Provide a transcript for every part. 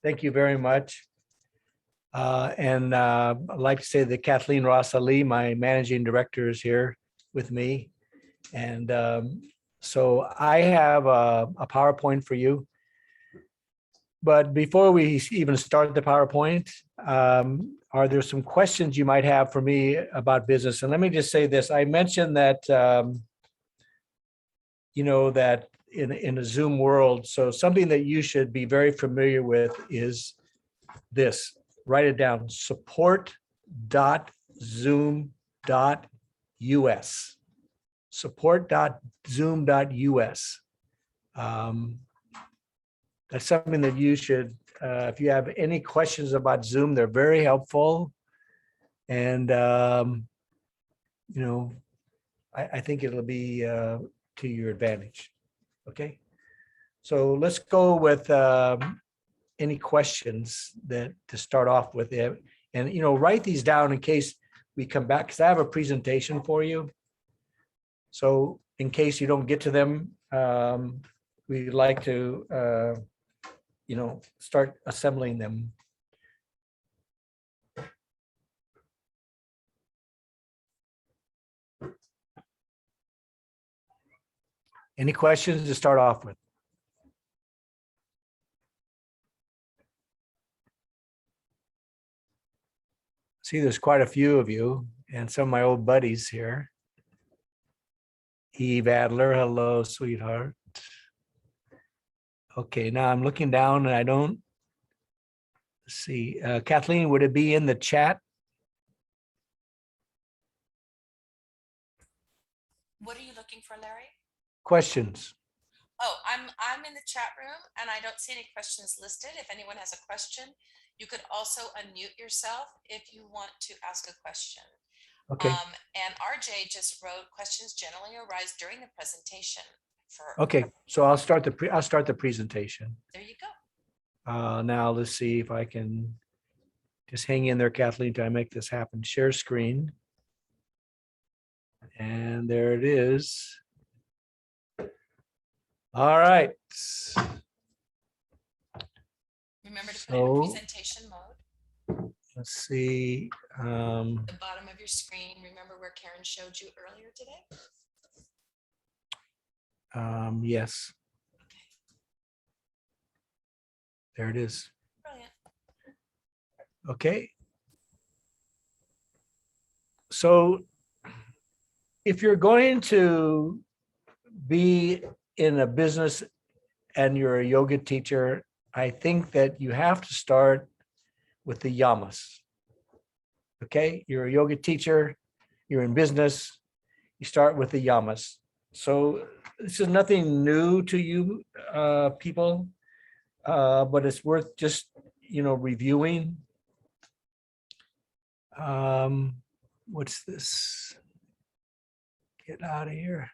Thank you very much. And I'd like to say that Kathleen Ross Ali, my managing director, is here with me. And so I have a PowerPoint for you. But before we even start the PowerPoint, are there some questions you might have for me about business? And let me just say this. I mentioned that, that in a Zoom world, so something that you should be very familiar with is this. Write it down, support.zoom.us. Support.zoom.us. That's something that you should, if you have any questions about Zoom, they're very helpful. And, I think it'll be to your advantage. Okay. So let's go with any questions that to start off with. And, write these down in case we come back, because I have a presentation for you. So in case you don't get to them, we'd like to, start assembling them. Any questions to start off with? See, there's quite a few of you and some of my old buddies here. Eve Adler, hello, sweetheart. Okay, now I'm looking down and I don't see. Kathleen, would it be in the chat? What are you looking for, Larry? Questions. Oh, I'm in the chat room and I don't see any questions listed. If anyone has a question, you could also unmute yourself if you want to ask a question. Okay. And RJ just wrote, questions generally arise during the presentation. Okay, so I'll start the presentation. There you go. Now let's see if I can just hang in there, Kathleen, till I make this happen. Share screen. And there it is. All right. Remember to put it in presentation mode. Let's see. The bottom of your screen. Remember where Karen showed you earlier today? Yes. Okay. There it is. Brilliant. Okay. So if you're going to be in a business and you're a yoga teacher, I think that you have to start with the yamas. Okay, you're a yoga teacher, you're in business, you start with the yamas. So this is nothing new to you people, but it's worth just, reviewing. What's this? Get out of here.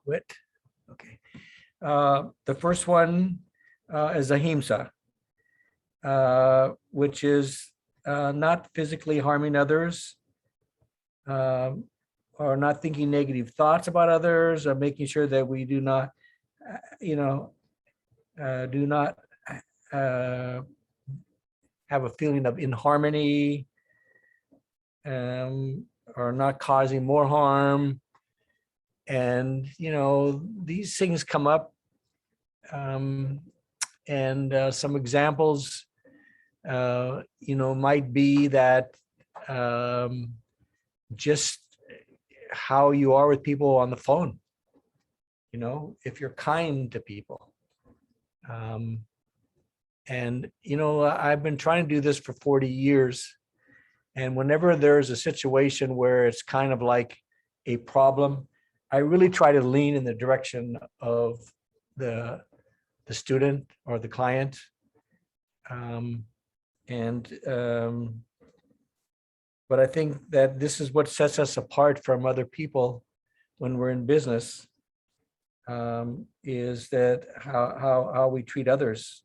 Quit. Okay. The first one is ahimsa, which is not physically harming others, or not thinking negative thoughts about others, or making sure that we do not, have a feeling of inharmony, or not causing more harm. And, these things come up. And some examples, might be that just how you are with people on the phone, if you're kind to people. And, I've been trying to do this for 40 years. And whenever there's a situation where it's kind of like a problem, I really try to lean in the direction of the student or the client. But I think that this is what sets us apart from other people when we're in business, is that how we treat others,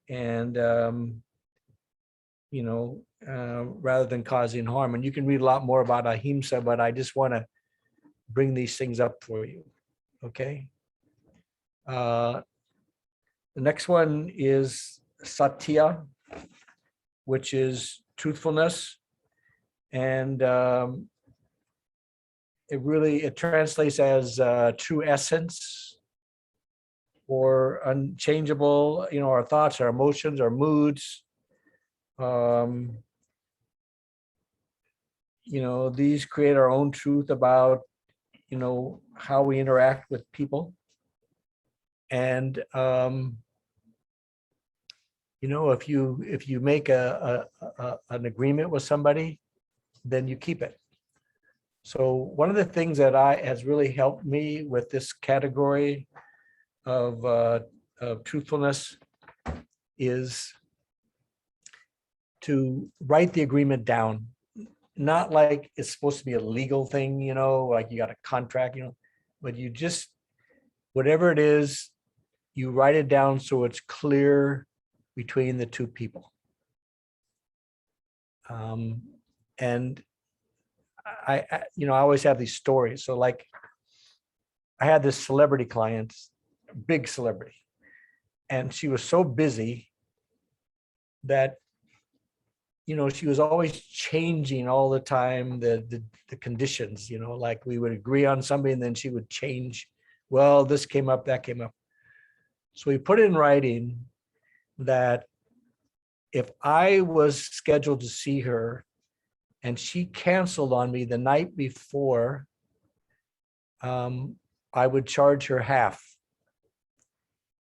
and rather than causing harm. And you can read a lot more about ahimsa, but I just want to bring these things up for you. Okay. The next one is satya, which is truthfulness. And it translates as true essence or unchangeable, our thoughts, our emotions, our moods. These create our own truth about, how we interact with people. And, if you make an agreement with somebody, then you keep it. So one of the things that has really helped me with this category of truthfulness is to write the agreement down. Not like it's supposed to be a legal thing, like you got a contract, but you just, whatever it is, you write it down so it's clear between the two people. And I always have these stories. So like I had this celebrity client, big celebrity, and she was so busy that she was always changing all the time the conditions, like we would agree on something and then she would change. Well, this came up, that came up. So we put in writing that if I was scheduled to see her and she canceled on me the night before, I would charge her half.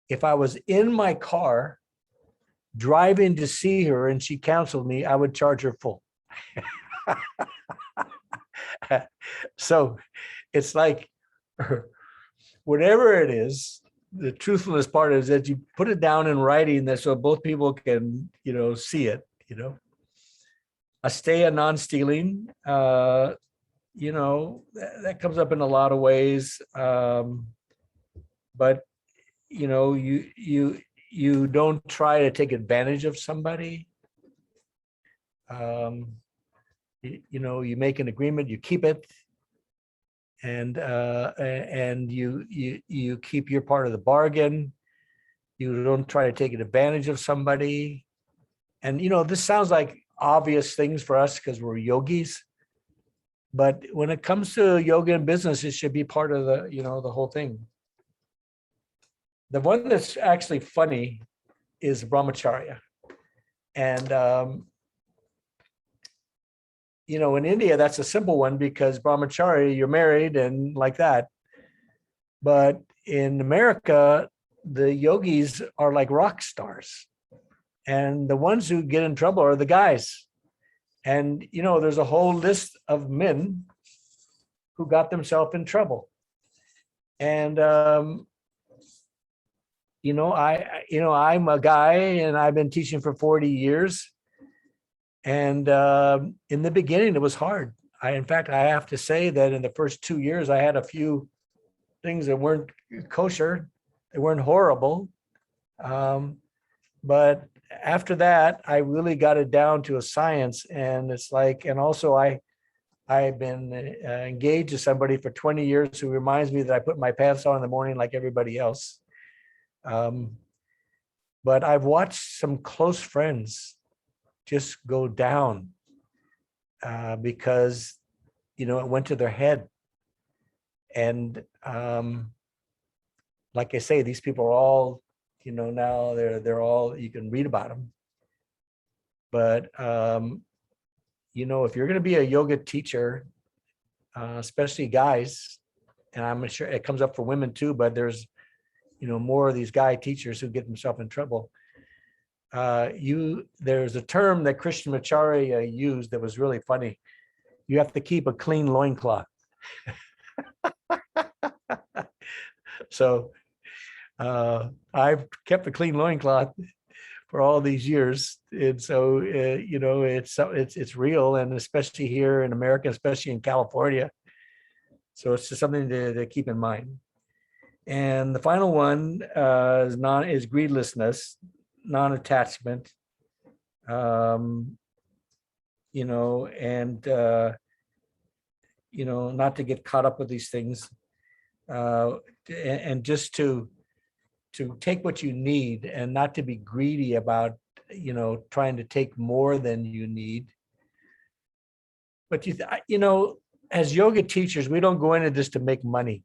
If I was in my car driving to see her and she canceled me, I would charge her full. So it's like, whatever it is, the truthfulness part is that you put it down in writing that so both people can, see it, Asteya, non-stealing, that comes up in a lot of ways. But, you don't try to take advantage of somebody. You make an agreement, you keep it, and you keep your part of the bargain. You don't try to take advantage of somebody. And this sounds like obvious things for us because we're yogis, but when it comes to yoga and business, it should be part of the the whole thing. The one that's actually funny is Brahmacarya. And, in India, that's a simple one because Brahmacarya, you're married and like that. But in America, the yogis are like rock stars. And the ones who get in trouble are the guys. And, there's a whole list of men who got themselves in trouble. And, I'm a guy and I've been teaching for 40 years. And in the beginning, it was hard. In fact, I have to say that in the first 2 years, I had a few things that weren't kosher. They weren't horrible. But after that, I really got it down to a science. And it's like, and also I've been engaged to somebody for 20 years who reminds me that I put my pants on in the morning like everybody else. But I've watched some close friends just go down because, it went to their head. And like I say, these people are all, now they're all, you can read about them. But, if you're going to be a yoga teacher, especially guys, and I'm sure it comes up for women too, but there's, more of these guy teachers who get themselves in trouble. There's a term that Krishnamacharya used that was really funny. You have to keep a clean loincloth. So I've kept a clean loincloth for all these years. And so, it's real. And especially here in America, especially in California. So it's just something to keep in mind. And the final one is greedlessness, non-attachment, and not to get caught up with these things, and just to to take what you need and not to be greedy about, trying to take more than you need. But as yoga teachers, we don't go into this to make money.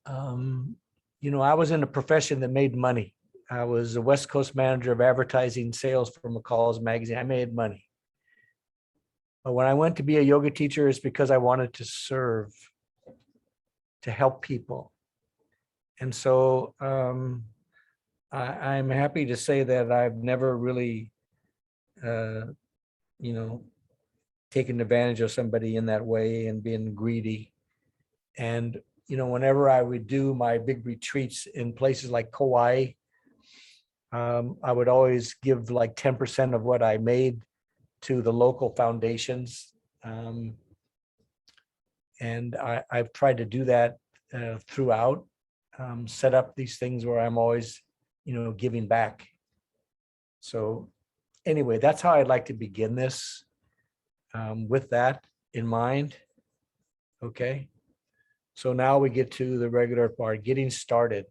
I was in a profession that made money. I was a West Coast manager of advertising sales for McCall's magazine. I made money. But when I went to be a yoga teacher, it's because I wanted to serve, to help people. And so I'm happy to say that I've never really, taken advantage of somebody in that way and been greedy. And, whenever I would do my big retreats in places like Kauai, I would always give like 10% of what I made to the local foundations. And I've tried to do that throughout, set up these things where I'm always, giving back. So anyway, that's how I'd like to begin this, with that in mind. Okay. So now we get to the regular part, getting started.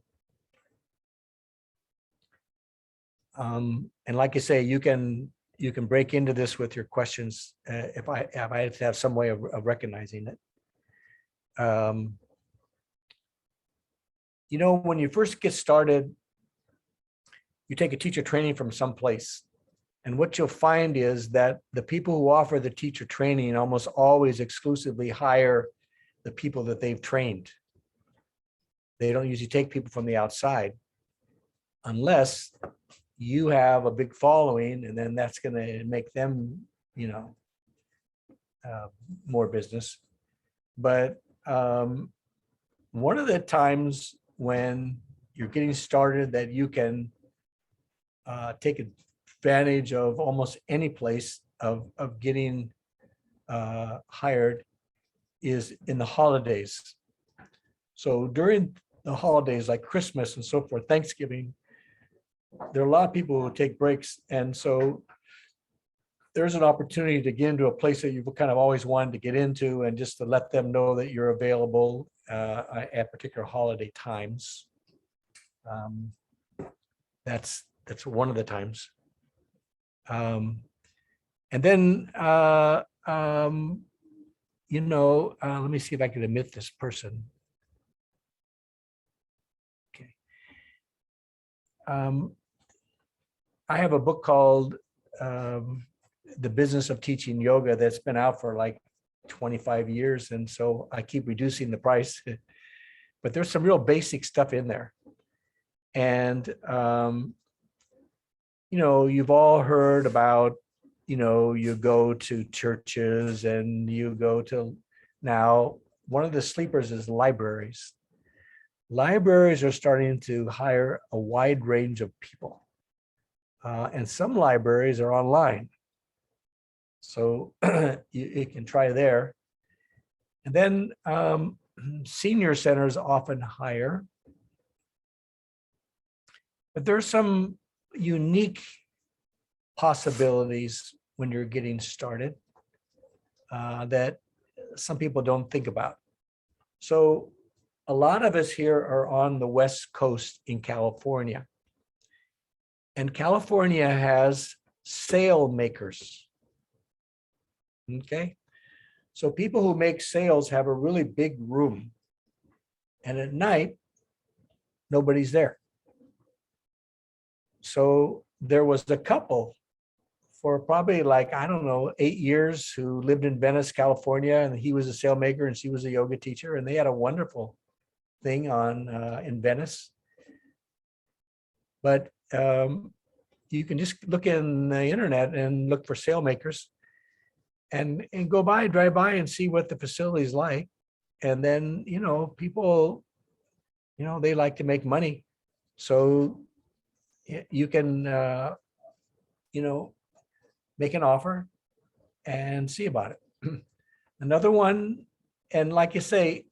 And like I say, you can break into this with your questions if I have to have some way of recognizing it. When you first get started, you take a teacher training from someplace. And what you'll find is that the people who offer the teacher training almost always exclusively hire the people that they've trained. They don't usually take people from the outside unless you have a big following, and then that's going to make them, more business. But one of the times when you're getting started that you can take advantage of almost any place of getting hired is in the holidays. So during the holidays like Christmas and so forth, Thanksgiving, there are a lot of people who take breaks. And so there's an opportunity to get into a place that you've kind of always wanted to get into, and just to let them know that you're available at particular holiday times. That's one of the times. And then, let me see if I can admit this person. Okay. I have a book called The Business of Teaching Yoga that's been out for like 25 years. And so I keep reducing the price, but there's some real basic stuff in there. And, you've all heard about, you go to churches and you go to, now, one of the sleepers is libraries. Libraries are starting to hire a wide range of people. And some libraries are online. So you can try there. And then senior centers often hire. But there's some unique possibilities when you're getting started that some people don't think about. So a lot of us here are on the West Coast in California. And California has sale makers. Okay. So people who make sales have a really big room. And at night, nobody's there. So there was a couple for probably 8 years who lived in Venice, California, and he was a sale maker and she was a yoga teacher, and they had a wonderful thing on in Venice. But you can just look in the internet and look for sale makers and drive by and see what the facility is like. And then, people, they like to make money. So you can, make an offer and see about it. Another one, and like you say,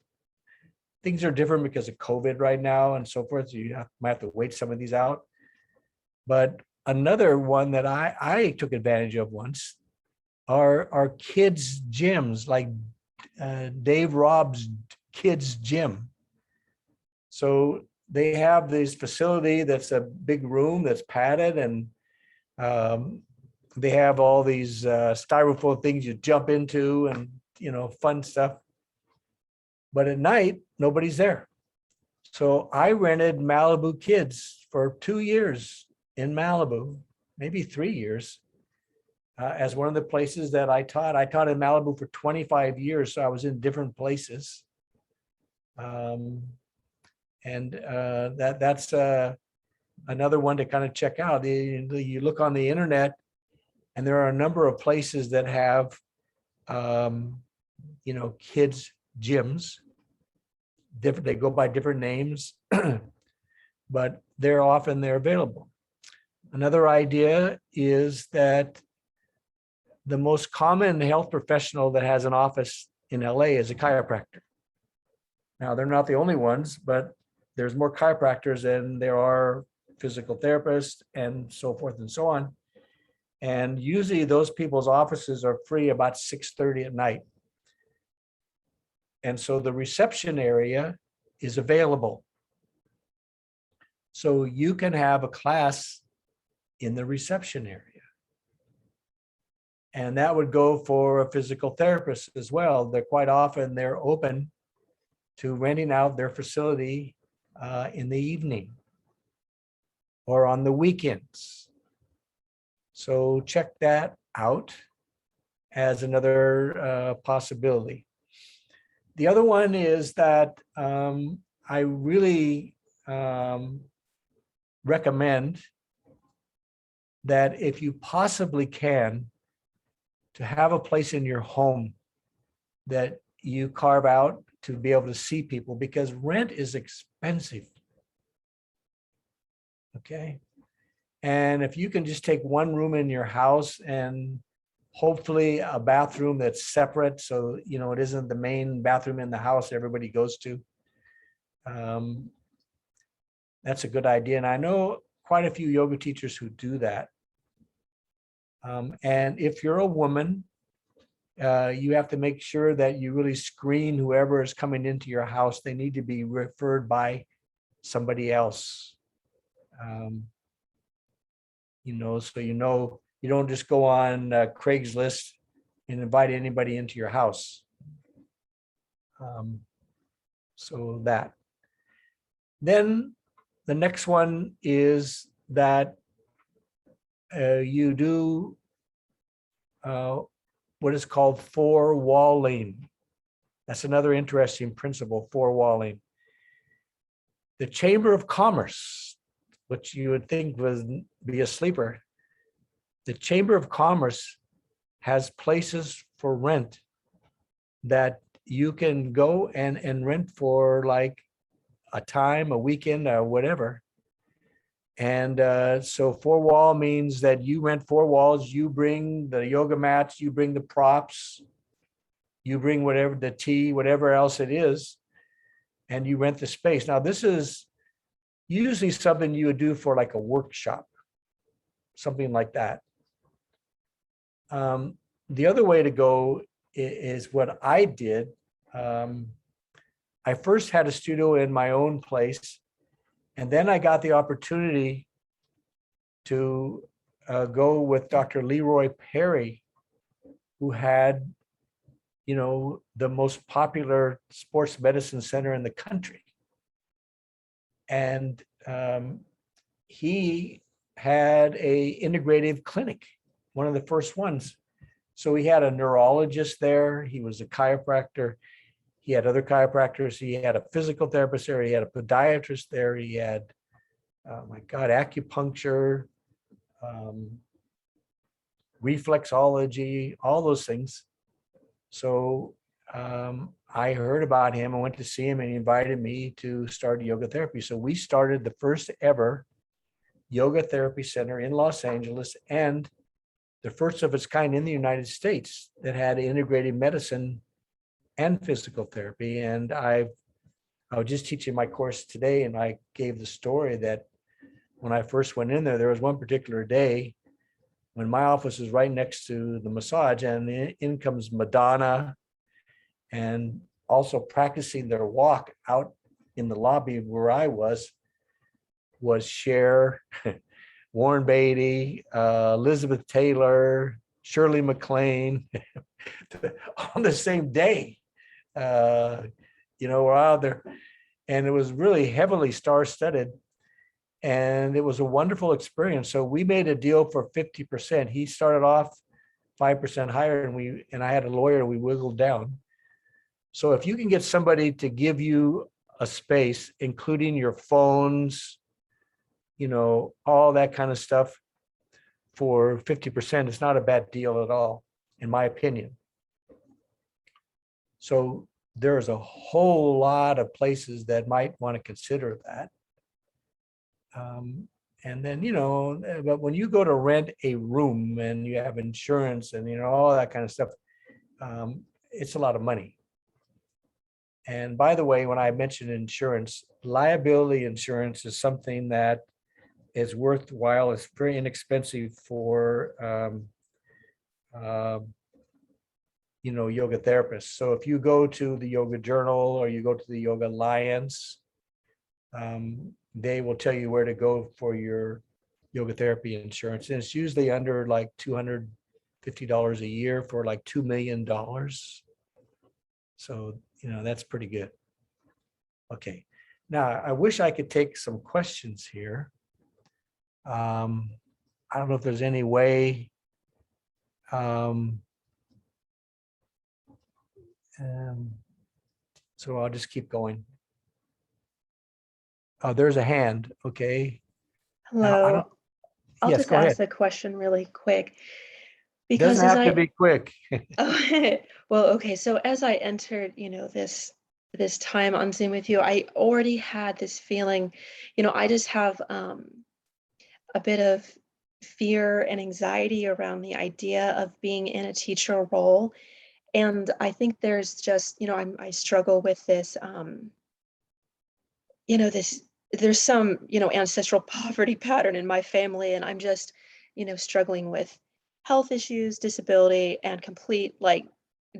things are different because of COVID right now and so forth. So you might have to wait some of these out. But another one that I took advantage of once are kids' gyms, like Dave Rob's kids' gym. So they have this facility that's a big room that's padded, and they have all these styrofoam things you jump into, and fun stuff. But at night, nobody's there. So I rented Malibu Kids for 2 years in Malibu, maybe 3 years, as one of the places that I taught. I taught in Malibu for 25 years, so I was in different places. That's another one to kind of check out. You look on the internet, and there are a number of places that have, kids gyms. Different, they go by different names, but they're available. Another idea is that the most common health professional that has an office in LA is a chiropractor. Now, they're not the only ones, but there's more chiropractors than there are physical therapists and so forth and so on. And usually those people's offices are free about 6:30 at night. And so the reception area is available. So you can have a class in the reception area. And that would go for a physical therapist as well. They're open to renting out their facility in the evening or on the weekends. So check that out as another possibility. The other one is that I really recommend that if you possibly can, to have a place in your home that you carve out to be able to see people, because rent is expensive. Okay. And if you can just take one room in your house and hopefully a bathroom that's separate, so it isn't the main bathroom in the house everybody goes to. That's a good idea. And I know quite a few yoga teachers who do that. And if you're a woman, you have to make sure that you really screen whoever is coming into your house. They need to be referred by somebody else. So you don't just go on Craigslist and invite anybody into your house. So that. Then the next one is that you do what is called four-walling. That's another interesting principle, four-walling. The Chamber of Commerce, which you would think would be a sleeper, the Chamber of Commerce has places for rent that you can go and rent for like a time, a weekend, or whatever. And so four wall means that you rent four walls, you bring the yoga mats, you bring the props, you bring whatever, the tea, whatever else it is, and you rent the space. Now, this is usually something you would do for like a workshop, something like that. The other way to go is what I did. I first had a studio in my own place, and then I got the opportunity to go with Dr. Leroy Perry, who had, the most popular sports medicine center in the country. And he had a integrative clinic, one of the first ones. So he had a neurologist there. He was a chiropractor. He had other chiropractors. He had a physical therapist there. He had a podiatrist there. He had, acupuncture, reflexology, all those things. So I heard about him. I went to see him, and he invited me to start yoga therapy. So we started the first ever yoga therapy center in Los Angeles, and the first of its kind in the United States that had integrated medicine and physical therapy. And I was just teaching my course today, and I gave the story that when I first went in there was one particular day when my office is right next to the massage, and in comes Madonna, and also practicing their walk out in the lobby where I was was Cher, Warren Beatty, Elizabeth Taylor, Shirley MacLaine on the same day. We're out there, and it was really heavily star-studded, and it was a wonderful experience. So we made a deal for 50%. He started off 5% higher, and I had a lawyer, and we wiggled down. So if you can get somebody to give you a space, including your phones, all that kind of stuff for 50%, it's not a bad deal at all, in my opinion. So there's a whole lot of places that might want to consider that. And then, but when you go to rent a room and you have insurance and, all that kind of stuff, it's a lot of money. And by the way, when I mentioned insurance, liability insurance is something that is worthwhile. It's very inexpensive for, yoga therapists. So if you go to the Yoga Journal or you go to the Yoga Alliance, they will tell you where to go for your yoga therapy insurance. And it's usually under like $250 a year for like $2 million. So, that's pretty good. Okay. Now, I wish I could take some questions here. I don't know if there's any way. So I'll just keep going. Oh, there's a hand. Okay. Hello. I'll Yes, just go ask ahead. the question really quick. Doesn't Because as have to be quick. Oh, well, okay. So as I entered, this time on Zoom with you, I already had this feeling, I just have a bit of fear and anxiety around the idea of being in a teacher role. And I think there's just, I struggle with this, there's some, ancestral poverty pattern in my family, and I'm just, struggling with health issues, disability, and complete like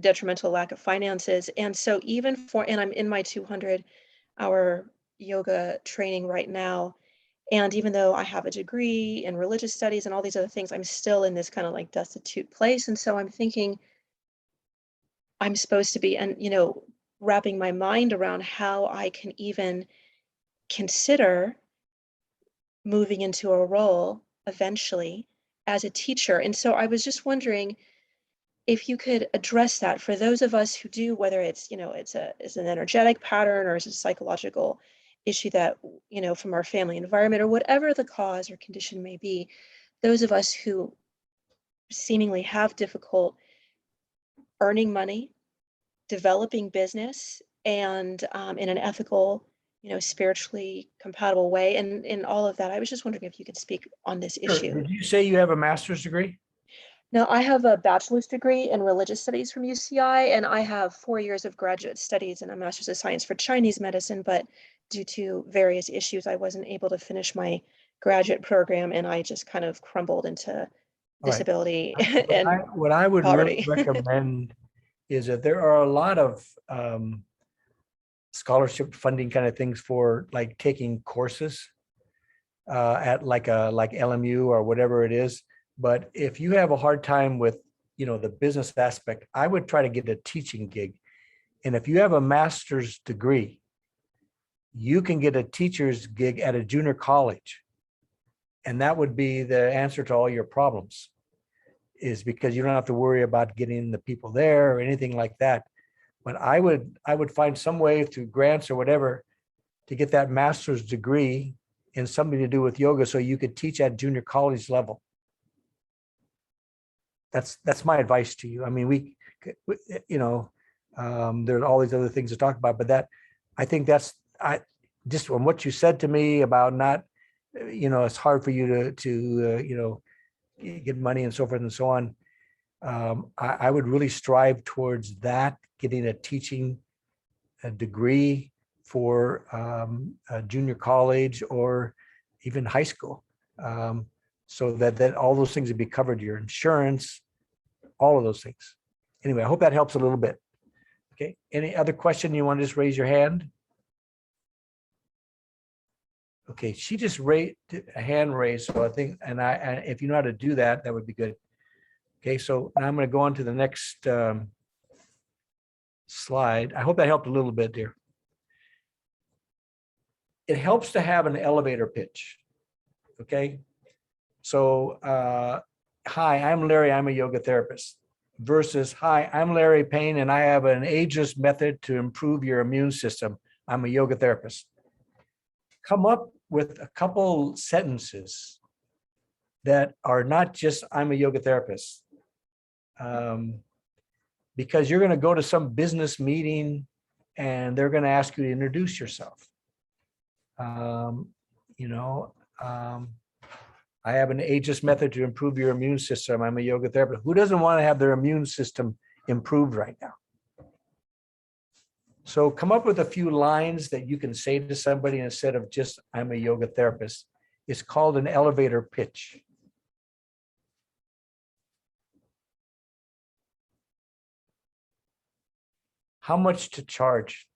detrimental lack of finances. And so and I'm in my 200-hour yoga training right now. And even though I have a degree in religious studies and all these other things, I'm still in this kind of like destitute place. And so I'm thinking I'm supposed to be, and, wrapping my mind around how I can even consider moving into a role eventually as a teacher. And so I was just wondering if you could address that for those of us who do, whether it's, it's an energetic pattern or it's a psychological issue that, from our family environment or whatever the cause or condition may be, those of us who seemingly have difficult earning money, developing business, and in an ethical, spiritually compatible way, and in all of that. I was just wondering if you could speak on this Sure. issue. Did you say you have a master's degree? Now, I have a bachelor's degree in religious studies from UCI, and I have 4 years of graduate studies and a master's of science for Chinese medicine, but due to various issues, I wasn't able to finish my graduate program, and I just kind of crumbled into disability and What I would really poverty. recommend is that there are a lot of scholarship funding kind of things for like taking courses at like LMU or whatever it is. But if you have a hard time with, the business aspect, I would try to get a teaching gig. And if you have a master's degree, you can get a teacher's gig at a junior college. And that would be the answer to all your problems, is because you don't have to worry about getting the people there or anything like that. But I would find some way through grants or whatever to get that master's degree in something to do with yoga so you could teach at junior college level. That's my advice to you. I mean, there's all these other things to talk about, but I think just from what you said to me about not, it's hard for you to get money and so forth and so on. I would really strive towards that, getting a teaching degree for a junior college or even high school, so that all those things would be covered, your insurance, all of those things. Anyway, I hope that helps a little bit. Okay, any other question? You want to just raise your hand? Okay, she just raised a hand raised, so I think, and if you know how to do that, that would be good. Okay, so now I'm going to go on to the next slide. I hope that helped a little bit there. It helps to have an elevator pitch. Okay, so hi, I'm Larry, I'm a yoga therapist, versus hi, I'm Larry Payne and I have an ageless method to improve your immune system. I'm a yoga therapist. Come up with a couple sentences that are not just I'm a yoga therapist. Because you're going to go to some business meeting and they're going to ask you to introduce yourself. I have an ageless method to improve your immune system. I'm a yoga therapist. Who doesn't want to have their immune system improved right now? So come up with a few lines that you can say to somebody instead of just I'm a yoga therapist. It's called an elevator pitch. How much to charge?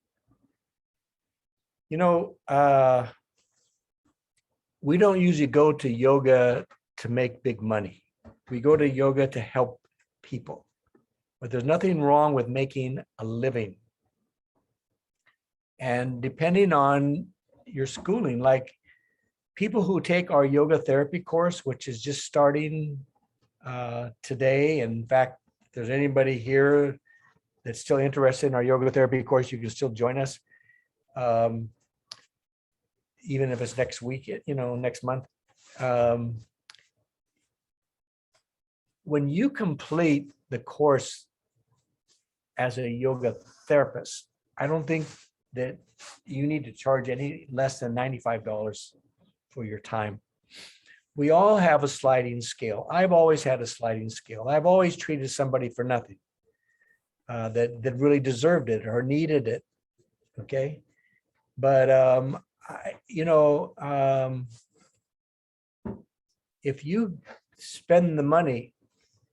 We don't usually go to yoga to make big money. We go to yoga to help people. But there's nothing wrong with making a living. And depending on your schooling, like people who take our yoga therapy course, which is just starting today. In fact, if there's anybody here that's still interested in our yoga therapy course, you can still join us. Even if it's next week, next month. When you complete the course as a yoga therapist, I don't think that you need to charge any less than $95 for your time. We all have a sliding scale. I've always had a sliding scale. I've always treated somebody for nothing that really deserved it or needed it. Okay. But, if you spend the money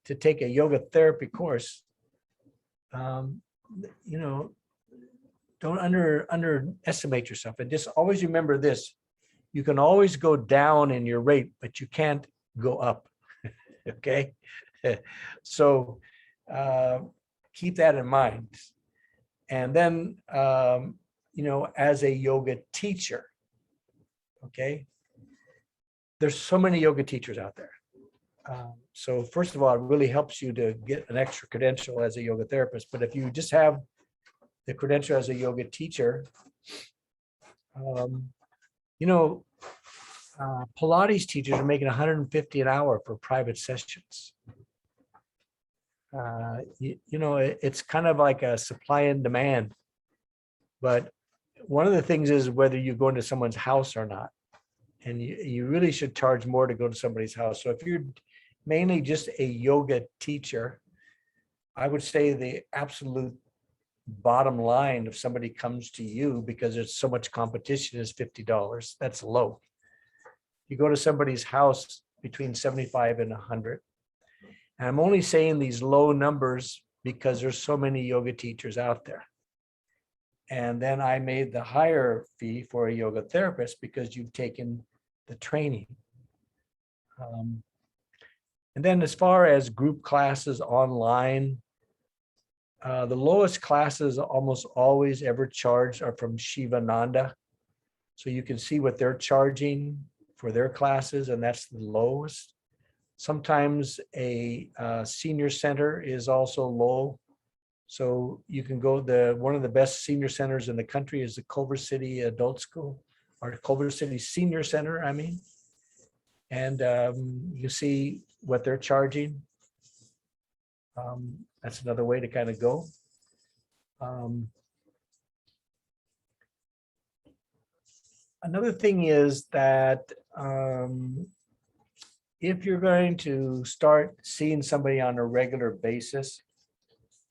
to take a yoga therapy course, don't underestimate yourself, and just always remember this: you can always go down in your rate, but you can't go up. Okay, so keep that in mind. And then as a yoga teacher, okay, there's so many yoga teachers out there. So first of all, it really helps you to get an extra credential as a yoga therapist. But if you just have the credential as a yoga teacher, Pilates teachers are making $150 an hour for private sessions. It's kind of like a supply and demand. But one of the things is whether you go into someone's house or not. And you really should charge more to go to somebody's house. So if you're mainly just a yoga teacher, I would say the absolute bottom line, if somebody comes to you because there's so much competition, is $50. That's low. You go to somebody's house between 75 and 100. And I'm only saying these low numbers because there's so many yoga teachers out there. And then I made the higher fee for a yoga therapist because you've taken the training. And then as far as group classes online, the lowest classes almost always ever charged are from Shivananda. So you can see what they're charging for their classes, and that's the lowest. Sometimes a senior center is also low. So you can go, one of the best senior centers in the country is the Culver City Adult School, or Culver City Senior Center, I mean. And you see what they're charging. That's another way to kind of go. Another thing is that if you're going to start seeing somebody on a regular basis,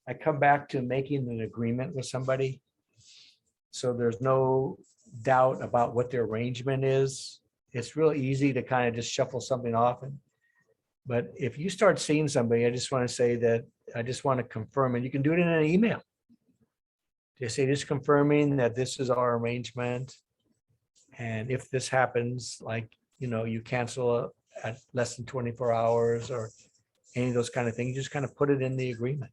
I come back to making an agreement with somebody, so there's no doubt about what the arrangement is. It's real easy to kind of just shuffle something off. But if you start seeing somebody, I just want to say that I just want to confirm, and you can do it in an email. Just say, just confirming that this is our arrangement. And if this happens, like, you cancel at less than 24 hours or any of those kind of things, you just kind of put it in the agreement.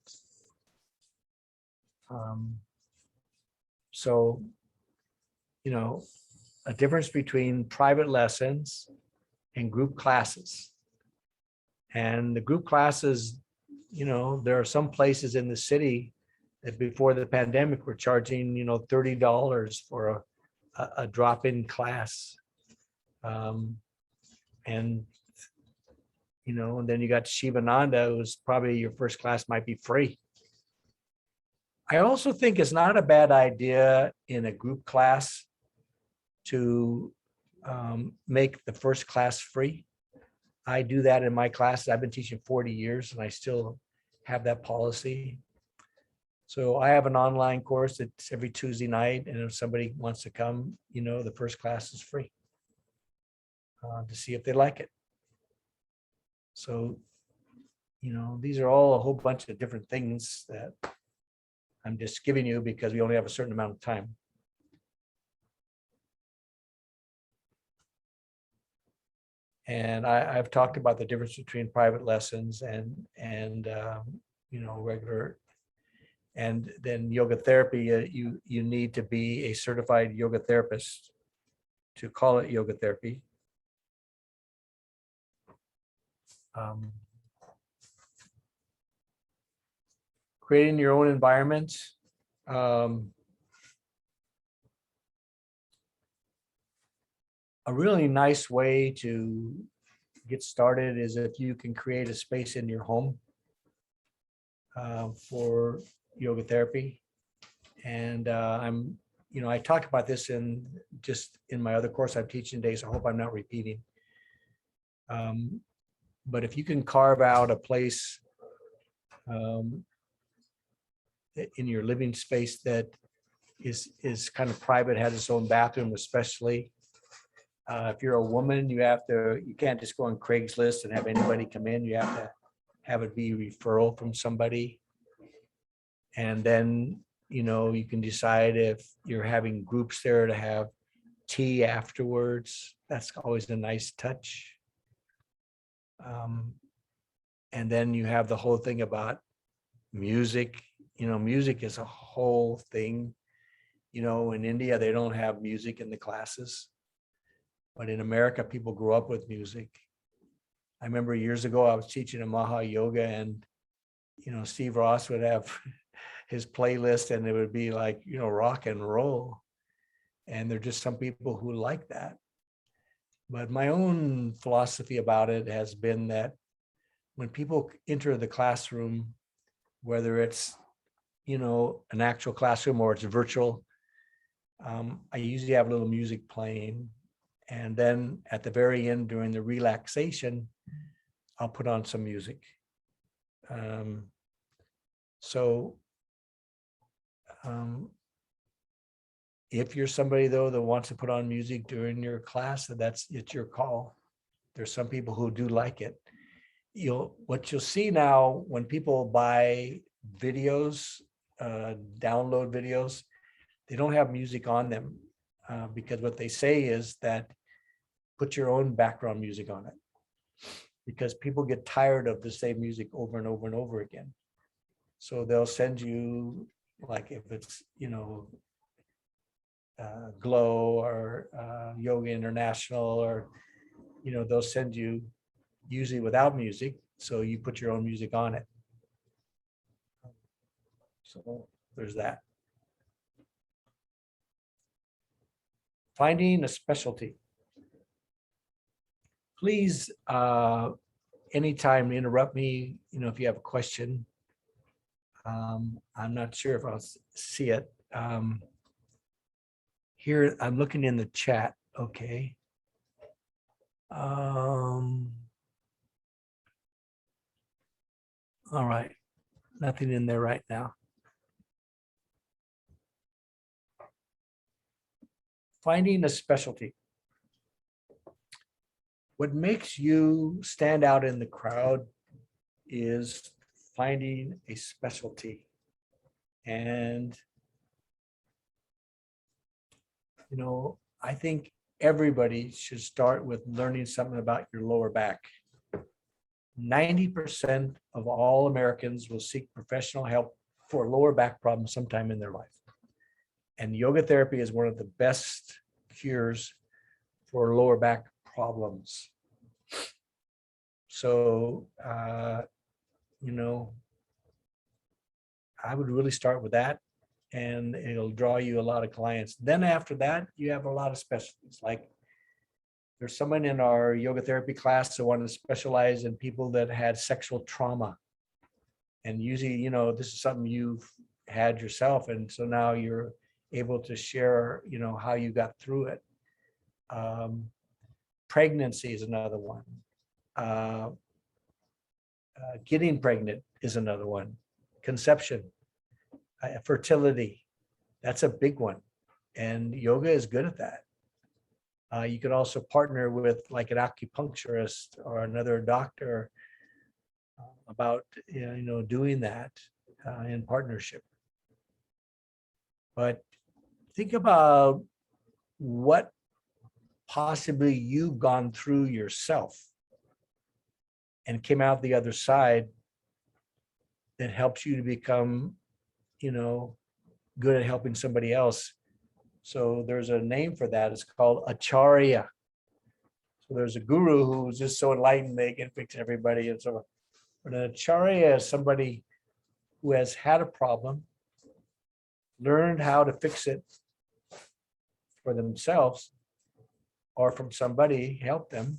So, a difference between private lessons and group classes. And the group classes, there are some places in the city that before the pandemic were charging, $30 for a drop-in class. And then you got Shivananda, who's probably your first class might be free. I also think it's not a bad idea in a group class to make the first class free. I do that in my classes. I've been teaching 40 years and I still have that policy. So I have an online course that's every Tuesday night. And if somebody wants to come, the first class is free to see if they like it. So, these are all a whole bunch of different things that I'm just giving you because we only have a certain amount of time. And I've talked about the difference between private lessons and regular, and then yoga therapy. You need to be a certified yoga therapist to call it yoga therapy. Creating your own environment. A really nice way to get started is if you can create a space in your home for yoga therapy. And I talk about this in my other course I'm teaching today, so I hope I'm not repeating. But if you can carve out a place in your living space that is kind of private, has its own bathroom, especially. If you're a woman, you can't just go on Craigslist and have anybody come in. You have to have it be referral from somebody. And then, you can decide if you're having groups there to have tea afterwards. That's always a nice touch. And then you have the whole thing about music. Music is a whole thing. In India, they don't have music in the classes. But in America, people grew up with music. I remember years ago, I was teaching a Maha Yoga and, Steve Ross would have his playlist and it would be like, rock and roll. And there are just some people who like that. But my own philosophy about it has been that when people enter the classroom, whether it's, an actual classroom or it's virtual, I usually have a little music playing. And then at the very end, during the relaxation, I'll put on some music. If you're somebody, though, that wants to put on music during your class, it's your call. There's some people who do like it. What you'll see now when people buy videos, download videos, they don't have music on them. Because what they say is that put your own background music on it, because people get tired of the same music over and over and over again. So they'll send you, like if it's, Glow or Yoga International, or, they'll send you usually without music. So you put your own music on it. So there's that. Finding a specialty. Please, anytime interrupt me, if you have a question. I'm not sure if I'll see it. Here, I'm looking in the chat. Okay. All right. Nothing in there right now. Finding a specialty. What makes you stand out in the crowd is finding a specialty. And, I think everybody should start with learning something about your lower back. 90% of all Americans will seek professional help for lower back problems sometime in their life. And yoga therapy is one of the best cures for lower back problems. So, you know, I would really start with that, and it'll draw you a lot of clients. Then after that, you have a lot of specialties. Like there's someone in our yoga therapy class who wanted to specialize in people that had sexual trauma. And usually, you know, this is something you've had yourself. And so now you're able to share, you know, how you got through it. Pregnancy is another one. Getting pregnant is another one. Conception, fertility, that's a big one. And yoga is good at that. You can also partner with like an acupuncturist or another doctor about, you know, doing that in partnership. But think about what possibly you've gone through yourself and came out the other side that helps you to become, you know, good at helping somebody else. So there's a name for that. It's called Acharya. So there's a guru who's just so enlightened they can fix everybody and so on. But an Acharya is somebody who has had a problem, learned how to fix it for themselves or from somebody, help them,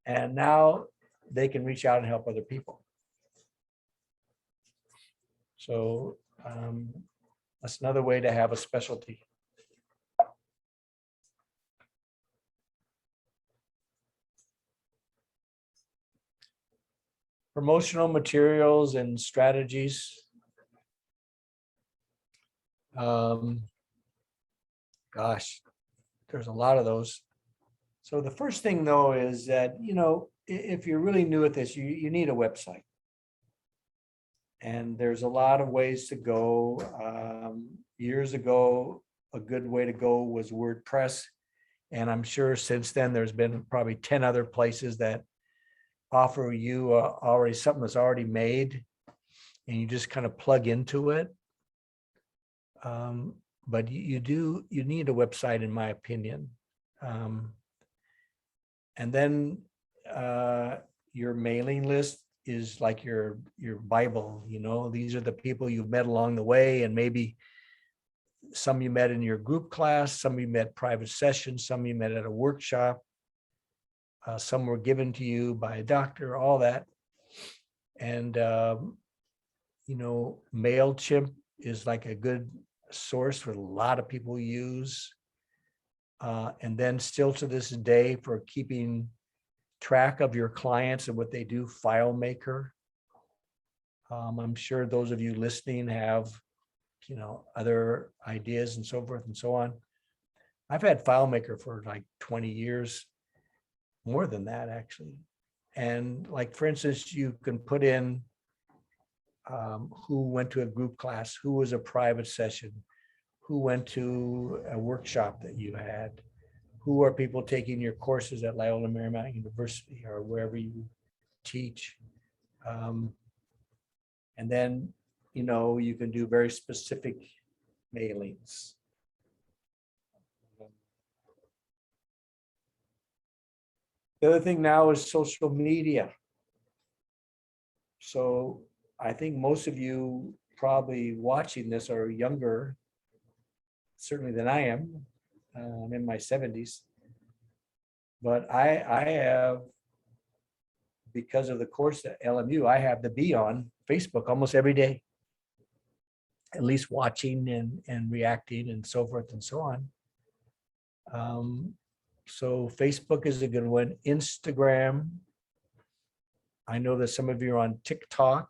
and now they can reach out and help other people. So that's another way to have a specialty. Promotional materials and strategies. Gosh, there's a lot of those. So the first thing though is that, you know, if you're really new at this, you need a website. And there's a lot of ways to go. Years ago, a good way to go was WordPress. And I'm sure since then, there's been probably 10 other places that offer you already something that's already made and you just kind of plug into it. But you need a website, in my opinion. And then your mailing list is like your Bible, you know, these are the people you met along the way, and maybe some you met in your group class, some you met private sessions, some you met at a workshop, some were given to you by a doctor, all that. And, you know, MailChimp is like a good source for a lot of people use. And then still to this day for keeping track of your clients and what they do, FileMaker. I'm sure those of you listening have, you know, other ideas and so forth and so on. I've had FileMaker for like 20 years, more than that actually. And like, for instance, you can put in who went to a group class, who was a private session, who went to a workshop that you had, who are people taking your courses at Loyola Marymount University or wherever you teach. And then, you know, you can do very specific mailings. The other thing now is social media. So I think most of you probably watching this are younger, certainly than I am. I'm in my 70s. But I have, because of the course at LMU, I have to be on Facebook almost every day, at least watching and reacting and so forth and so on. So Facebook is a good one. Instagram. I know that some of you are on TikTok.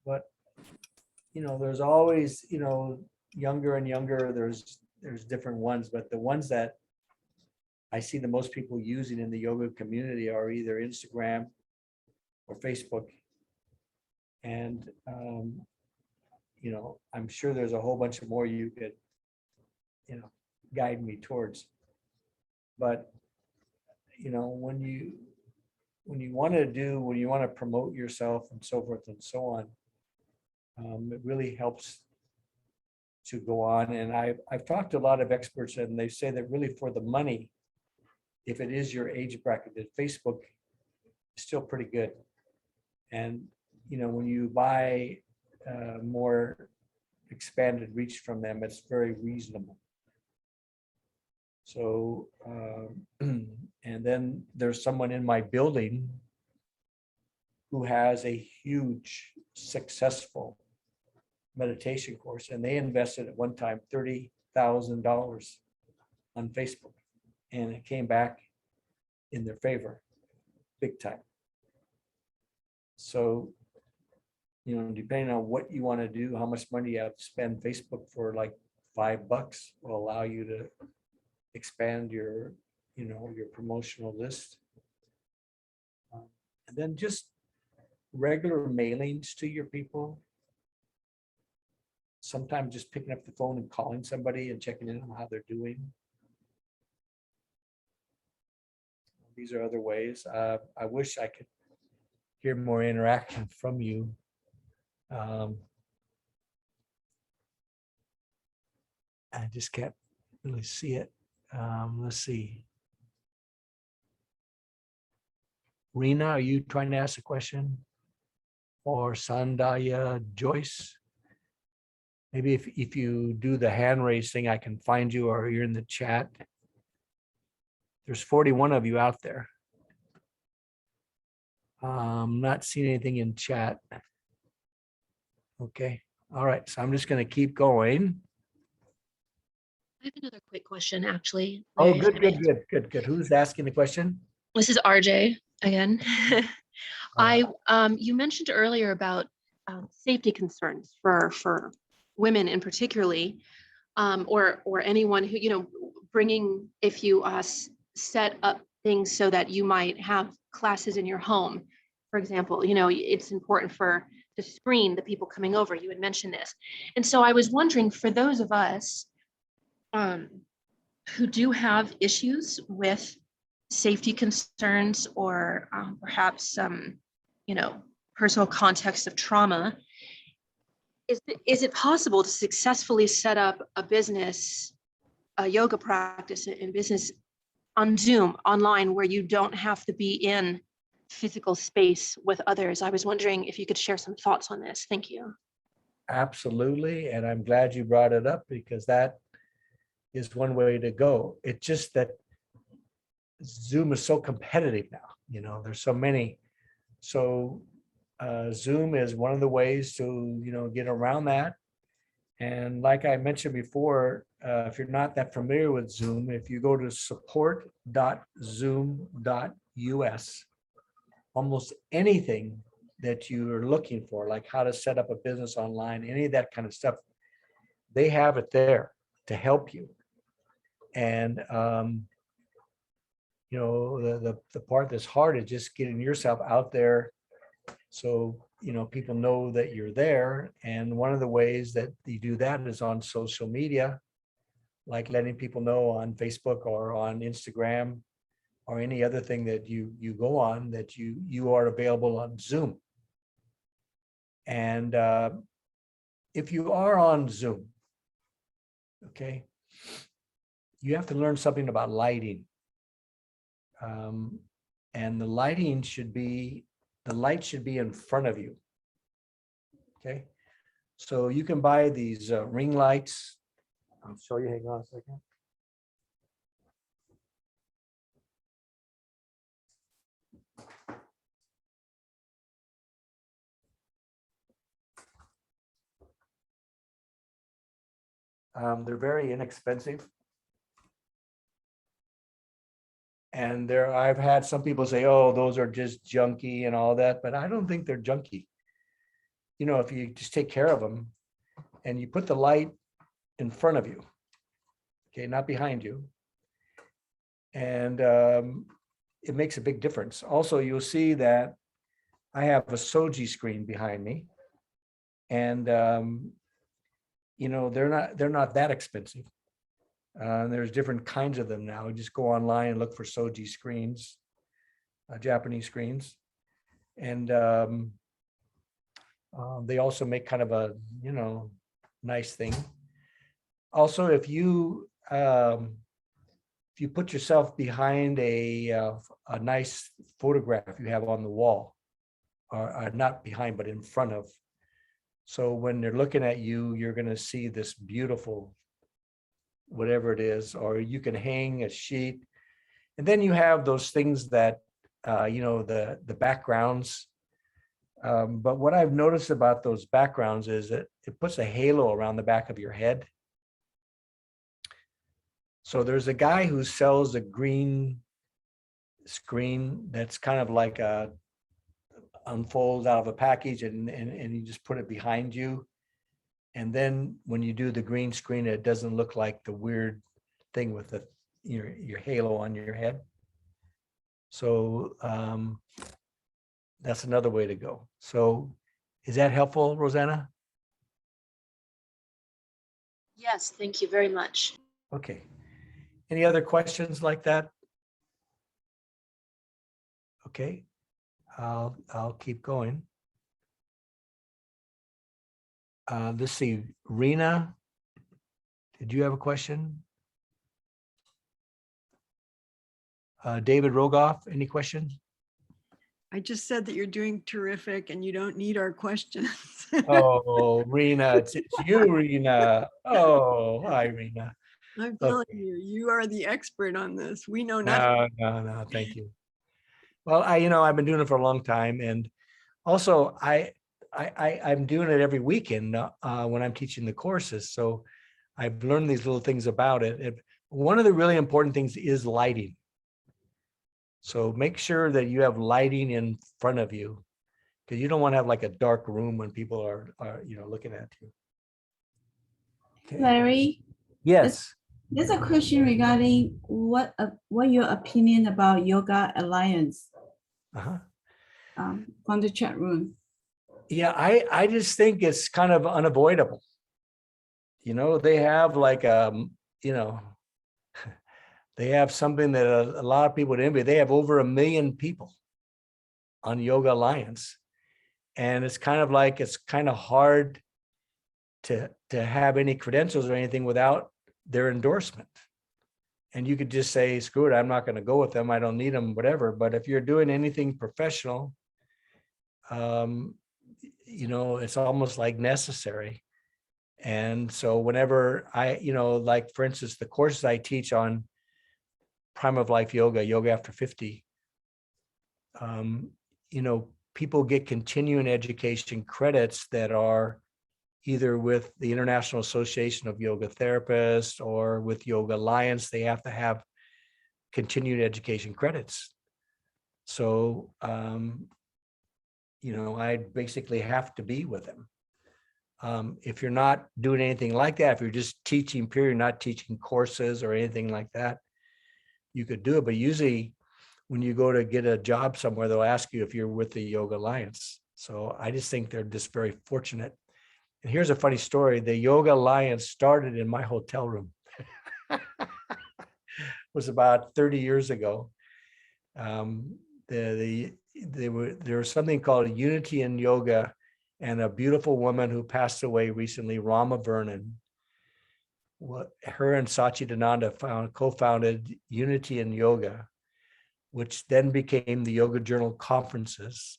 But, you know, there's always, you know, younger and younger, there's different ones, but the ones that I see the most people using in the yoga community are either Instagram or Facebook. And, you know, I'm sure there's a whole bunch of more you could guide me towards. But, when you want to promote yourself and so forth and so on, it really helps to go on. And I've talked to a lot of experts, and they say that really for the money, if it is your age bracket, that Facebook is still pretty good. And, when you buy more expanded reach from them, it's very reasonable. So, and then there's someone in my building who has a huge successful meditation course, and they invested at one time $30,000 on Facebook, and it came back in their favor big time. So, depending on what you want to do, how much money you have to spend, Facebook for like $5 will allow you to expand your promotional list. And then just regular mailings to your people. Sometimes just picking up the phone and calling somebody and checking in on how they're doing. These are other ways. I wish I could hear more interaction from you. I just can't really see it. Let's see. Rena, are you trying to ask a question? Or Sandaya Joyce? Maybe if you do the hand raise thing, I can find you, or you're in the chat. There's 41 of you out there. Not seeing anything in chat. Okay. All right. So I'm just going to keep going. I have another quick question, actually. Oh, Larry, good. Who's asking the question? This is RJ again. You mentioned earlier about safety concerns for women in particularly, or anyone who, bringing, if you set up things so that you might have classes in your home, for example, it's important to screen the people coming over. You had mentioned this. And so I was wondering, for those of us who do have issues with safety concerns, or perhaps some, personal context of trauma, is it possible to successfully set up a business, a yoga practice in business on Zoom, online, where you don't have to be in physical space with others? I was wondering if you could share some thoughts on this. Thank you. Absolutely. And I'm glad you brought it up, because that is one way to go. It's just that Zoom is so competitive now, there's so many. So Zoom is one of the ways to, get around that. And like I mentioned before, if you're not that familiar with Zoom, if you go to support.zoom.us, almost anything that you're looking for, like how to set up a business online, any of that kind of stuff, they have it there to help you. And the part that's hard is just getting yourself out there, so people know that you're there. And one of the ways that you do that is on social media, like letting people know on Facebook or on Instagram or any other thing that you go on, that you are available on Zoom. And if you are on Zoom, okay, you have to learn something about lighting. And the light should be in front of you. Okay. So you can buy these ring lights. I'll show you, hang on a second. They're very inexpensive. And I've had some people say, oh, those are just junky and all that, but I don't think they're junky. If you just take care of them and you put the light in front of you, okay, not behind you, and it makes a big difference. Also, you'll see that I have a Soji screen behind me, and they're not that expensive. There's different kinds of them now. You just go online and look for Soji screens, Japanese screens. And they also make kind of a, nice thing. Also, if you put yourself behind a nice photograph you have on the wall, or not behind, but in front of. So when they're looking at you, you're going to see this beautiful, whatever it is, or you can hang a sheet. And then you have those things that, the backgrounds. But what I've noticed about those backgrounds is that it puts a halo around the back of your head. So there's a guy who sells a green screen that's kind of like a unfolds out of a package, and you just put it behind you. And then when you do the green screen, it doesn't look like the weird thing with your halo on your head. So that's another way to go. So is that helpful, Rosanna? Yes, thank you very much. Okay. Any other questions like that? Okay. I'll keep going. Let's see, Rena, did you have a question? David Rogoff, any questions? I just said that you're doing terrific and you don't need our questions. Oh, Rena, it's you, Rena. Oh, hi, Rena. I'm telling you, you are the expert on this. We know nothing. No, thank you. Well, I've been doing it for a long time, and also I'm doing it every weekend when I'm teaching the courses. So I've learned these little things about it. One of the really important things is lighting. So make sure that you have lighting in front of you, because you don't want to have like a dark room when people are looking at you. Okay. Larry, Yes. there's a question regarding what your opinion about Yoga Alliance Uh-huh. from the chat room. Yeah, I just think it's kind of unavoidable. They have like they have something that a lot of people would envy. They have over 1 million people on Yoga Alliance. And it's kind of hard to have any credentials or anything without their endorsement. And you could just say, screw it, I'm not going to go with them. I don't need them, whatever. But if you're doing anything professional, it's almost like necessary. And so whenever like for instance, the courses I teach on Prime of Life yoga after 50, people get continuing education credits that are either with the International Association of Yoga Therapists or with Yoga Alliance. They have to have continued education credits. So, I basically have to be with them. If you're not doing anything like that, if you're just teaching, period, not teaching courses or anything like that, you could do it. But usually when you go to get a job somewhere, they'll ask you if you're with the Yoga Alliance. So I just think they're just very fortunate. And here's a funny story. The Yoga Alliance started in my hotel room. It was about 30 years ago. There was something called Unity in Yoga, and a beautiful woman who passed away recently, Rama Vernon. Her and Satchidananda co-founded Unity in Yoga, which then became the Yoga Journal conferences.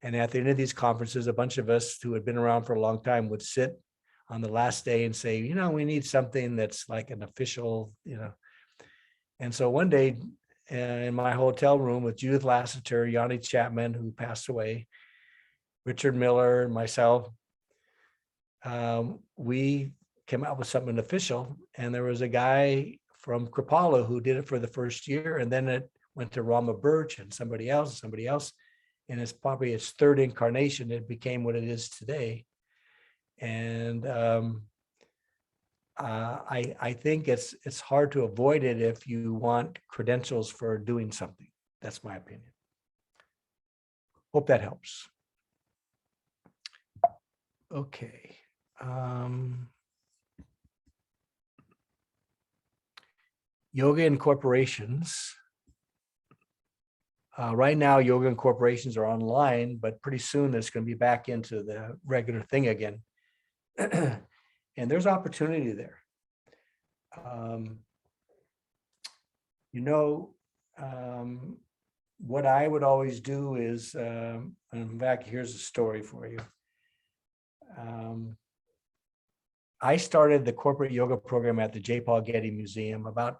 And at the end of these conferences, a bunch of us who had been around for a long time would sit on the last day and say, we need something that's like an official, And so one day in my hotel room with Judith Lassiter, Yanni Chapman, who passed away, Richard Miller, and myself, we came out with something official. And there was a guy from Kripalu who did it for the first year. And then it went to Rama Birch and somebody else. And it's probably its third incarnation. It became what it is today. And I think it's hard to avoid it if you want credentials for doing something. That's my opinion. Hope that helps. Okay. yoga in corporations. Right now, yoga in corporations are online, but pretty soon it's going to be back into the regular thing again. And there's opportunity there. You know, what I would always do is, in fact, here's a story for you. I started the corporate yoga program at the J. Paul Getty Museum about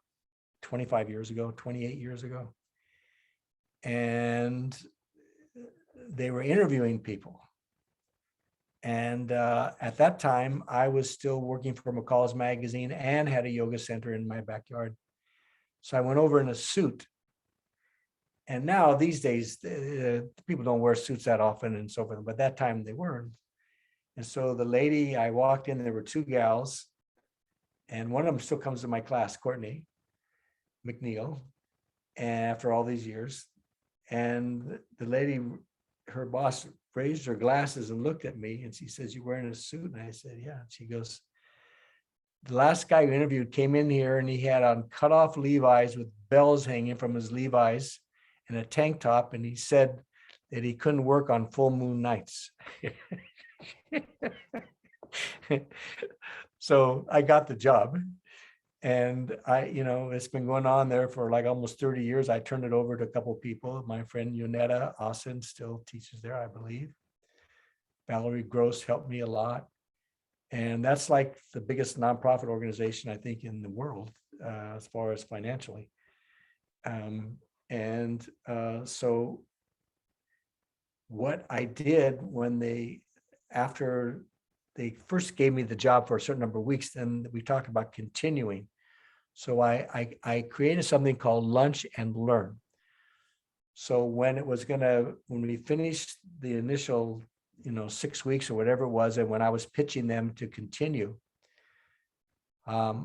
25 years ago, 28 years ago. And they were interviewing people. And at that time, I was still working for McCall's Magazine and had a yoga center in my backyard. So I went over in a suit. And now these days, people don't wear suits that often and so forth, but that time they were. And so the lady, I walked in, there were two gals, and one of them still comes to my class, Courtney McNeil, and after all these years. And the lady, her boss, raised her glasses and looked at me, and she says, "You're wearing a suit?" And I said, "Yeah." And she goes, "The last guy who interviewed came in here and he had on cut off Levi's with bells hanging from his Levi's and a tank top. And he said that he couldn't work on full moon nights." So I got the job. And it's been going on there for like almost 30 years. I turned it over to a couple of people. My friend Yonetta Austin still teaches there, I believe. Valerie Gross helped me a lot. And that's like the biggest nonprofit organization, I think, in the world, as far as financially. So what I did after they first gave me the job for a certain number of weeks, then we talked about continuing. So I created something called Lunch and Learn. So when we finished the initial, 6 weeks or whatever it was, and when I was pitching them to continue, I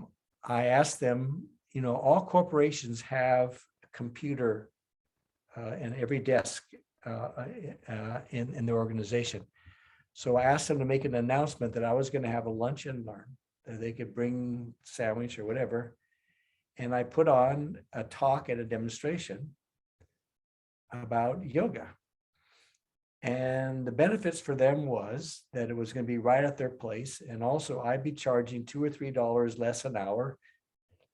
asked them, all corporations have a computer in every desk in their organization. So I asked them to make an announcement that I was going to have a lunch and learn, that they could bring sandwich or whatever. And I put on a talk at a demonstration about yoga. And the benefits for them was that it was going to be right at their place. And also I'd be charging $2 or $3 less an hour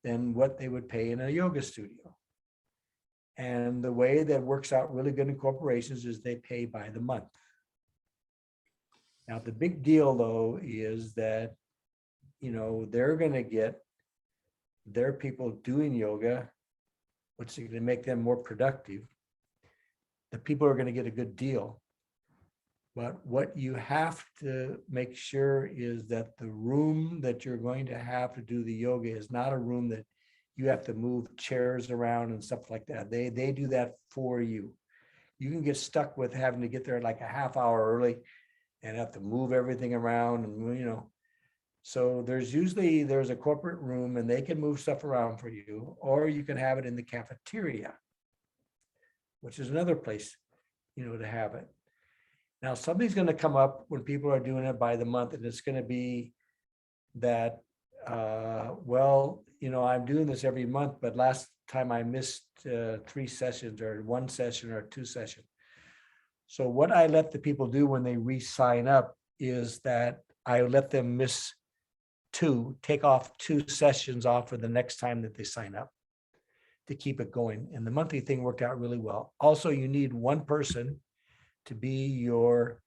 than what they would pay in a yoga studio. And the way that works out really good in corporations is they pay by the month. Now, the big deal, though, is that, they're going to get their people doing yoga, which is going to make them more productive. The people are going to get a good deal. But what you have to make sure is that the room that you're going to have to do the yoga is not a room that you have to move chairs around and stuff like that. They do that for you. You can get stuck with having to get there like a half hour early and have to move everything around, and so there's a corporate room and they can move stuff around for you, or you can have it in the cafeteria, which is another place, to have it. Now, something's going to come up when people are doing it by the month, and it's going to be that, I'm doing this every month, but last time I missed 3 sessions or 1 session or 2 sessions. So what I let the people do when they re-sign up is that I let them take off 2 sessions off for the next time that they sign up to keep it going. And the monthly thing worked out really well. Also, you need one person to be your,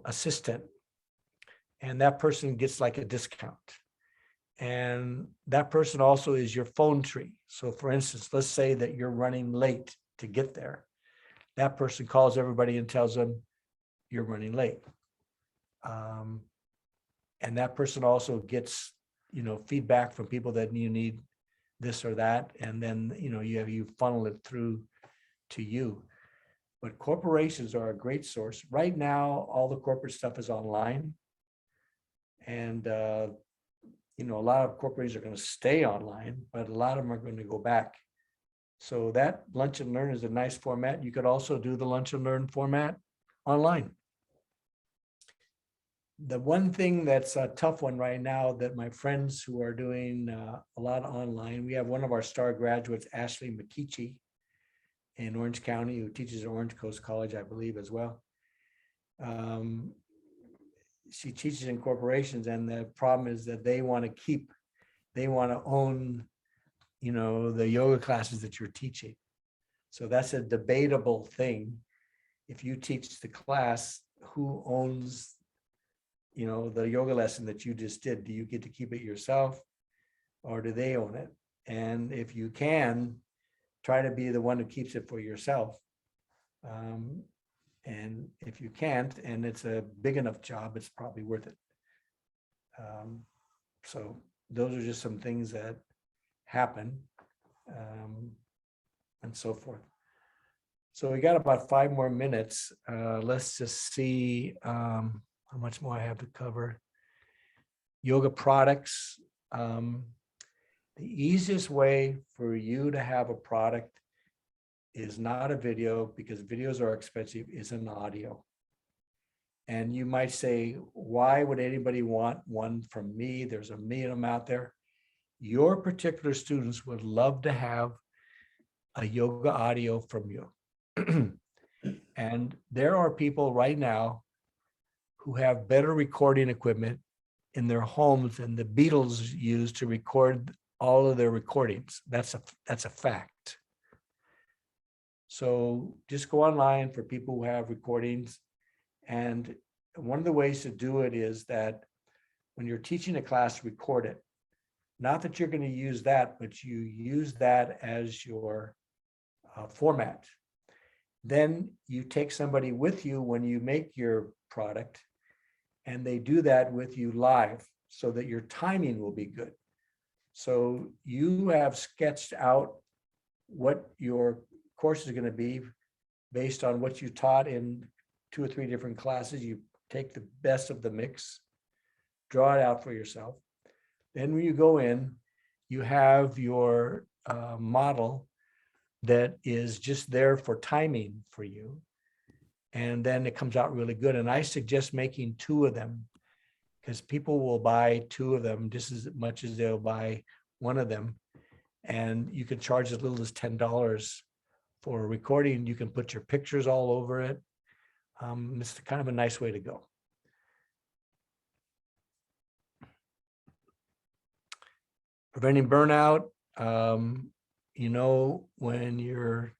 assistant. And that person gets like a discount. And that person also is your phone tree. So for instance, let's say that you're running late to get there. That person calls everybody and tells them you're running late. And that person also gets, feedback from people that you need this or that. And then, you funnel it through to you. But corporations are a great source. Right now, all the corporate stuff is online. And, a lot of corporations are going to stay online, but a lot of them are going to go back. So that Lunch and Learn is a nice format. You could also do the Lunch and Learn format online. The one thing that's a tough one right now that my friends who are doing a lot online, we have one of our star graduates, Ashley McKeechee in Orange County, who teaches at Orange Coast College, I believe, as well. She teaches in corporations, and the problem is that they want to own, the yoga classes that you're teaching. So that's a debatable thing. If you teach the class, who owns, the yoga lesson that you just did? Do you get to keep it yourself, or do they own it? And if you can, try to be the one who keeps it for yourself. And if you can't, and it's a big enough job, it's probably worth it. So those are just some things that happen, and so forth. So we got about 5 more minutes. Let's just see how much more I have to cover. Yoga products. The easiest way for you to have a product is not a video, because videos are expensive, is an audio. And you might say, why would anybody want one from me? There's a million of them out there. Your particular students would love to have a yoga audio from you. And there are people right now who have better recording equipment in their homes than the Beatles used to record all of their recordings. That's a fact. So just go online for people who have recordings. And one of the ways to do it is that when you're teaching a class, record it. Not that you're going to use that, but you use that as your format. Then you take somebody with you when you make your product, and they do that with you live so that your timing will be good. So you have sketched out what your course is going to be based on what you taught in 2 or 3 different classes. You take the best of the mix, draw it out for yourself. Then when you go in, you have your model that is just there for timing for you. And then it comes out really good. And I suggest making 2 of them, because people will buy 2 of them just as much as they'll buy 1 of them. And you can charge as little as $10 for a recording. You can put your pictures all over it. It's kind of a nice way to go. Preventing burnout. When you're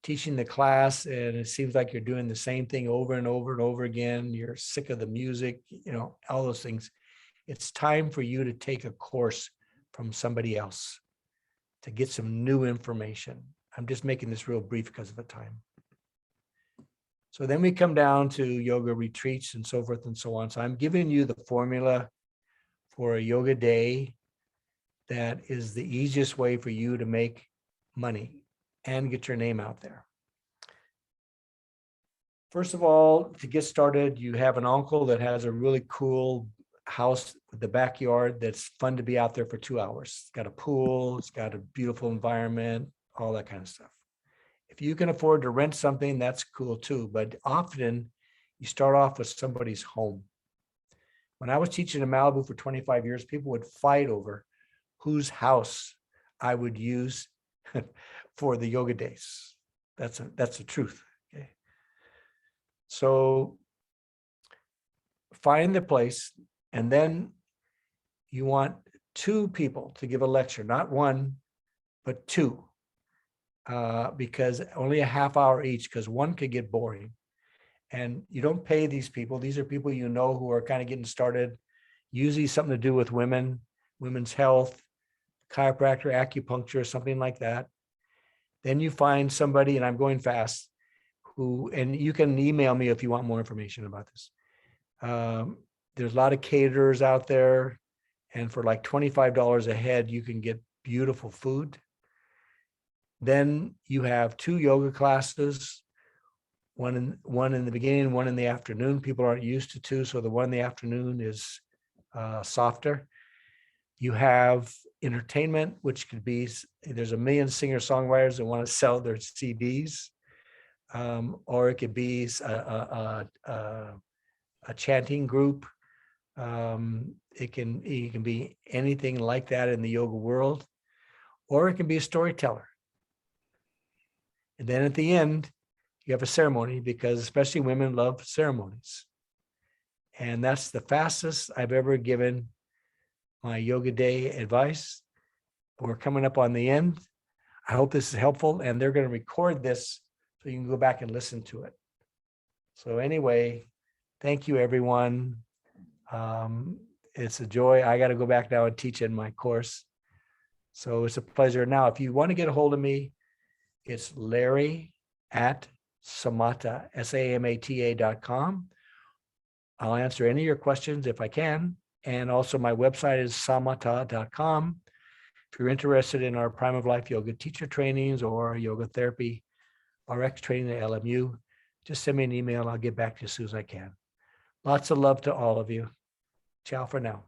teaching the class and it seems like you're doing the same thing over and over and over again, you're sick of the music, all those things. It's time for you to take a course from somebody else to get some new information. I'm just making this real brief because of the time. So then we come down to yoga retreats and so forth and so on. So I'm giving you the formula for a yoga day that is the easiest way for you to make money and get your name out there. First of all, to get started, you have an uncle that has a really cool house with the backyard that's fun to be out there for 2 hours. It's got a pool, it's got a beautiful environment, all that kind of stuff. If you can afford to rent something, that's cool too. But often you start off with somebody's home. When I was teaching in Malibu for 25 years, people would fight over whose house I would use for the yoga days. That's the truth. Okay. So find the place, and then you want 2 people to give a lecture, not 1, but 2, because only a half hour each, because 1 could get boring. And you don't pay these people. These are people who are kind of getting started, usually something to do with women's health, chiropractor, acupuncture, something like that. Then you find somebody, and I'm going fast, and you can email me if you want more information about this. There's a lot of caterers out there, and for like $25 a head, you can get beautiful food. Then you have 2 yoga classes, one in the beginning, 1 in the afternoon. People aren't used to 2, so the 1 in the afternoon is softer. You have entertainment, which could be, there's a million singer-songwriters that want to sell their CDs, or it could be a chanting group, It can be anything like that in the yoga world, or it can be a storyteller. And then at the end, you have a ceremony, because especially women love ceremonies. And that's the fastest I've ever given my yoga day advice. We're coming up on the end. I hope this is helpful, and they're going to record this so you can go back and listen to it. So anyway, thank you, everyone. It's a joy. I got to go back now and teach in my course. So it's a pleasure. Now, if you want to get a hold of me, it's Larry@samata, SAMATA.com. I'll answer any of your questions if I can. And also my website is samata.com. If you're interested in our Prime of Life yoga teacher trainings or yoga therapy RX training at LMU, just send me an email. I'll get back to you as soon as I can. Lots of love to all of you. Ciao for now.